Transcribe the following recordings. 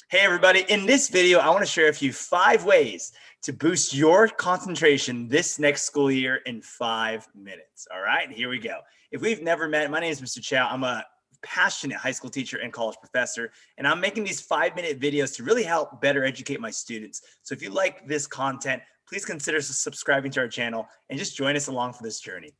Hey everybody, in this video, I want to share with you 5 ways to boost your concentration this next school year in 5 minutes. All right, here we go. If we've never met, my name is Mr. Chow. I'm a passionate high school teacher and college professor, and I'm making these 5-minute videos to really help better educate my students. So if you like this content, please consider subscribing to our channel and just join us along for this journey.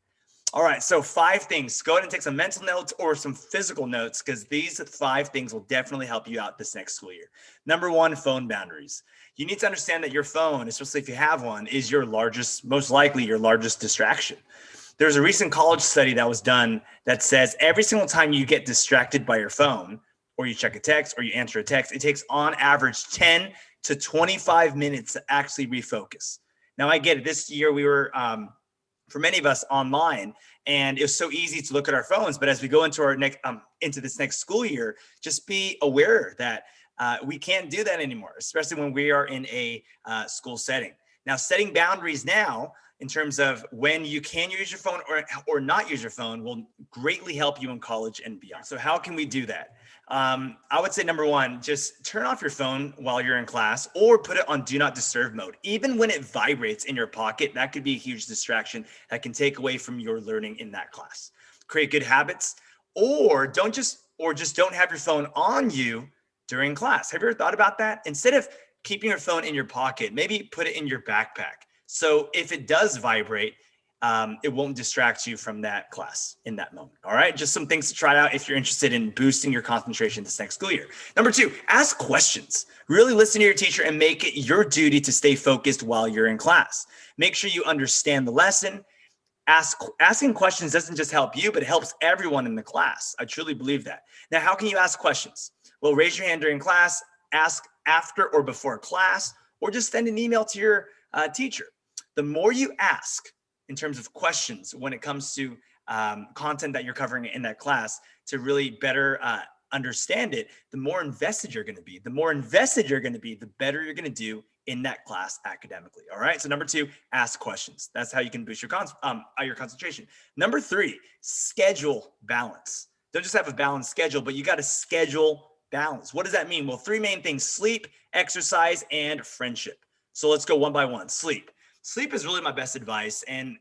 All right, so 5 things. Go ahead and take some mental notes or some physical notes because these 5 things will definitely help you out this next school year. Number 1, phone boundaries. You need to understand that your phone, especially if you have one, is your largest, most likely your largest distraction. There's a recent college study that was done that says every single time you get distracted by your phone or you check a text or you answer a text, it takes on average 10 to 25 minutes to actually refocus. Now, I get it. This year we were for many of us online, and it was so easy to look at our phones. But as we go into our next into this next school year, just be aware that we can't do that anymore, especially when we are in a school setting. Now, setting boundaries now in terms of when you can use your phone or not use your phone will greatly help you in college and beyond. So how can we do that? I would say number 1, just turn off your phone while you're in class or put it on do not disturb mode. Even when it vibrates in your pocket, that could be a huge distraction that can take away from your learning in that class. Create good habits or just don't have your phone on you during class. Have you ever thought about that? Instead of keeping your phone in your pocket, maybe put it in your backpack. So if it does vibrate, it won't distract you from that class in that moment. All right. Just some things to try out if you're interested in boosting your concentration this next school year. Number 2, ask questions. Really listen to your teacher and make it your duty to stay focused while you're in class. Make sure you understand the lesson. Asking questions doesn't just help you, but it helps everyone in the class. I truly believe that. Now, how can you ask questions? Well, raise your hand during class, ask after or before class, or just send an email to your teacher. The more you ask in terms of questions when it comes to content that you're covering in that class to really better understand it, the more invested you're going to be. The more invested you're going to be, the better you're going to do in that class academically. All right. So number 2, ask questions. That's how you can boost your concentration. Number 3, schedule balance. Don't just have a balanced schedule, but you got to schedule balance. What does that mean? Well, 3 main things: sleep, exercise, and friendship. So let's go one by one. Sleep. Sleep is really my best advice. And,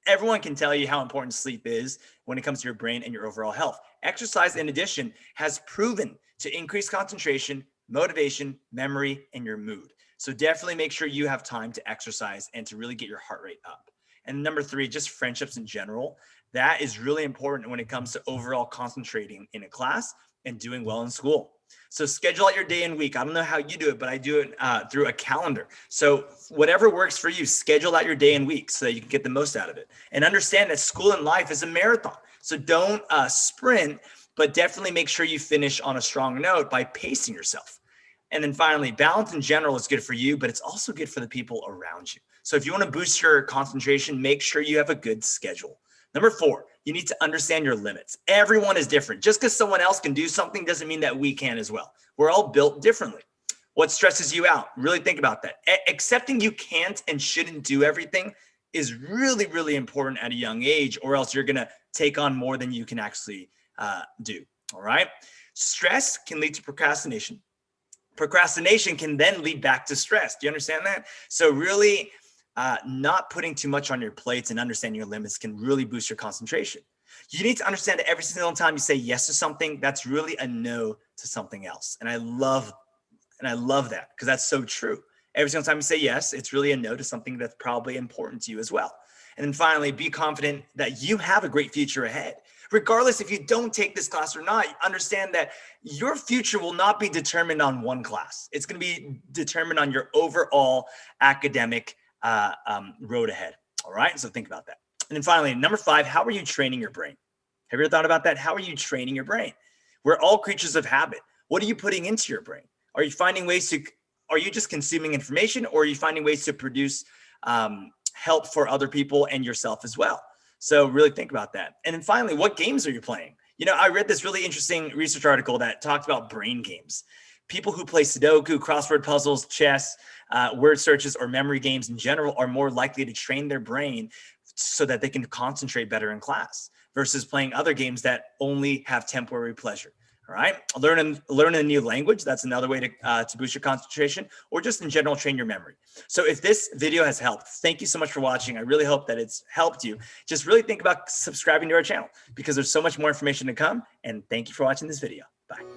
everyone can tell you how important sleep is when it comes to your brain and your overall health. Exercise, in addition, has proven to increase concentration, motivation, memory, and your mood. So definitely make sure you have time to exercise and to really get your heart rate up. And number 3, just friendships in general. That is really important when it comes to overall concentrating in a class and doing well in school. So schedule out your day and week. I don't know how you do it, but I do it through a calendar. So whatever works for you, schedule out your day and week so that you can get the most out of it. And understand that school and life is a marathon. So don't sprint, but definitely make sure you finish on a strong note by pacing yourself. And then finally, balance in general is good for you, but it's also good for the people around you. So if you want to boost your concentration, make sure you have a good schedule. Number 4, you need to understand your limits. Everyone is different. Just because someone else can do something doesn't mean that we can as well. We're all built differently. What stresses you out? Really think about that. Accepting you can't and shouldn't do everything is really, really important at a young age, or else you're going to take on more than you can actually do. All right. Stress can lead to procrastination. Procrastination can then lead back to stress. Do you understand that? So really, not putting too much on your plates and understanding your limits can really boost your concentration. You need to understand that every single time you say yes to something, that's really a no to something else. And I love that because that's so true. Every single time you say yes, it's really a no to something that's probably important to you as well. And then finally, be confident that you have a great future ahead. Regardless if you don't take this class or not, understand that your future will not be determined on one class. It's going to be determined on your overall academic road ahead. All right. So think about that. And then finally, number 5, how are you training your brain? Have you ever thought about that? How are you training your brain? We're all creatures of habit. What are you putting into your brain? Are you just consuming information, or are you finding ways to produce help for other people and yourself as well? So really think about that. And then finally, what games are you playing? I read this really interesting research article that talked about brain games. People who play Sudoku, crossword puzzles, chess, word searches, or memory games in general are more likely to train their brain so that they can concentrate better in class versus playing other games that only have temporary pleasure. All right. Learn a new language. That's another way to boost your concentration, or just in general, train your memory. So if this video has helped, thank you so much for watching. I really hope that it's helped you. Just really think about subscribing to our channel, because there's so much more information to come. And thank you for watching this video. Bye.